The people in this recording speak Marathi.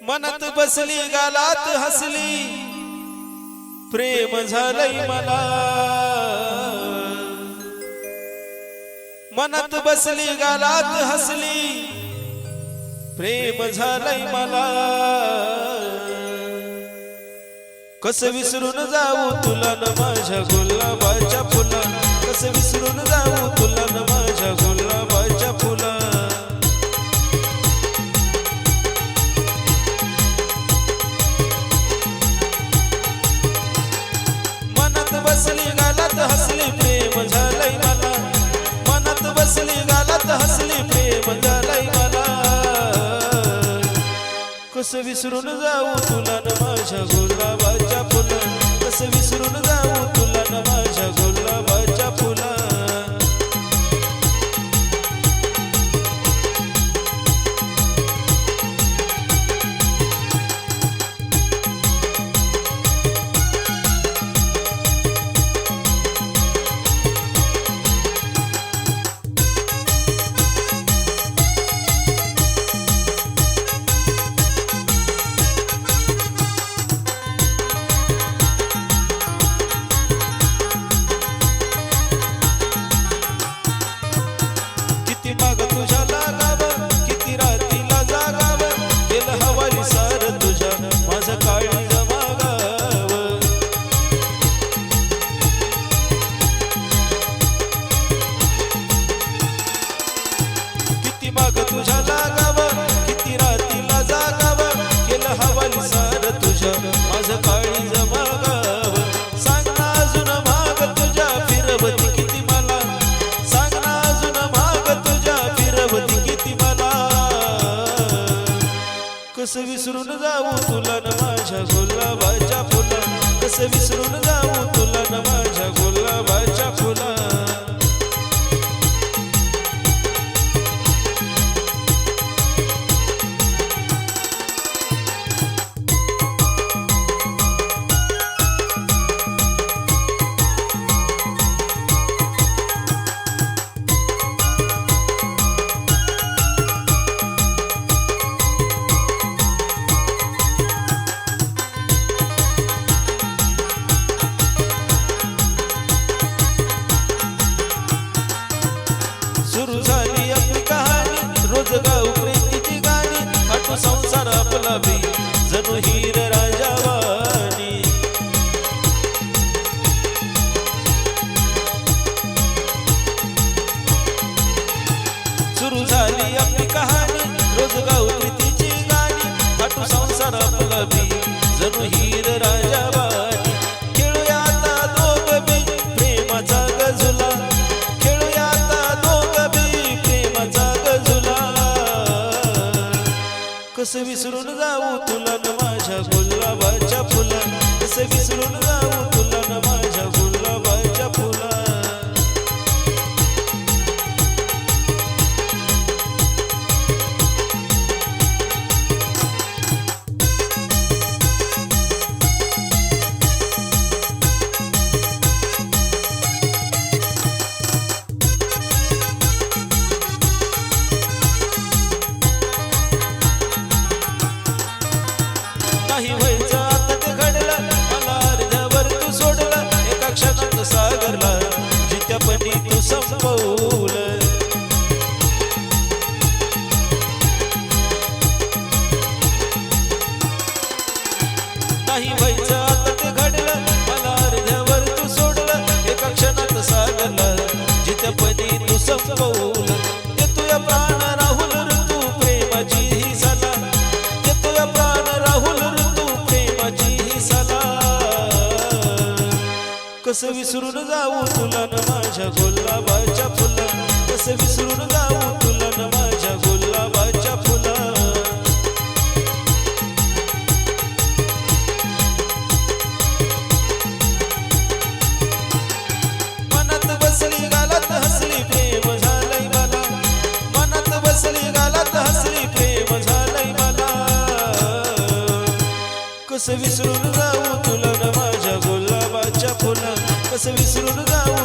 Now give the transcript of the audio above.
मनात बसली गालात हसली प्रेम झालंय मला। मनात बसली गालात हसली प्रेम झालंय मला। कसं विसरून जाऊ तुला न माझ्या गुलाबाच्या फुला, कसं विसरून जाऊ तुला न माझ्या गुलाबाच्या फुला। मनात बसली गालात हसली प्रेम झालंय मला। मनात बसली गालात हसली प्रेम झालंय मला। कसं विसरून जाऊ तुला न माझ्या गुलाबाच्या फुला, कसं विसरून जाऊ तुला न माझ्या गुलाबाच्या फुला। माग तुझ्या लागाव किती रातीला जागाव, केलं हवाली सार तुझ्या माझं काळी जमागाव। किती माग तुझ्या लागाव किती रातीला जागाव, केलं हवाली सार तुझ्या माझं काळी जमागाव। सांग ना अजून माग तुझ्या फिरवती किती मला, सांग ना अजून माग तुझ्या फिरवती किती मला। कसं विसरून जाऊ तुला न माझ्या गुलाबाच्या फुला, कसं विसरून जाऊ तुला न माझ्या गुलाबाच्या फुला। सुरू झाली आपली कहाणी रोज गाऊ प्रीतीची गाणी, आठवो संसार आपला बी जणू हीर राजावानी। सुरू झाली आपली कहाणी रोज गाऊ प्रीतीची गाणी, आठवो संसार आपला बी जणू हीर राजावानी। खेळूया आता दोघं बी प्रेमाचा गझुला, खेळूया आता दोघं बी प्रेमाचा गझुला। कसं विसरून जाऊ तुला न माझ्या गुलाबाच्या फुला, कसं विसरून जाऊ तुला न माझ्या गुलाबाच्या फुला। नाही व्हायचं आता ते घडलं, मला अर्ध्यावर तू सोडलं, एका क्षणात सागरला जित्यापणी तू संपवलं। नाही व्हायचं आता ते घडलं, मला अर्ध्यावर तू सोडलं, एका क्षणात सागरला जित्यापणी तू संपवलं। देतोया प्राण राहुल ऋतू प्रेमाची ही सला, देतोया प्राण राहुल ऋतू प्रेमाची ही सला। कसं विसरून जाऊ तुला न माझ्या गुलाबाच्या फुला, कसं विसरून जाऊ तुला न माझ्या गुलाबाच्या फुला। मनात बसली गालात हसली प्रेम झालंय मला। मनात बसली गालात हसली प्रेम झालंय मला। कसं विसरून जाऊ तुला न माझ्या गुलाबाच्या फुला, कसं विसरून जाऊ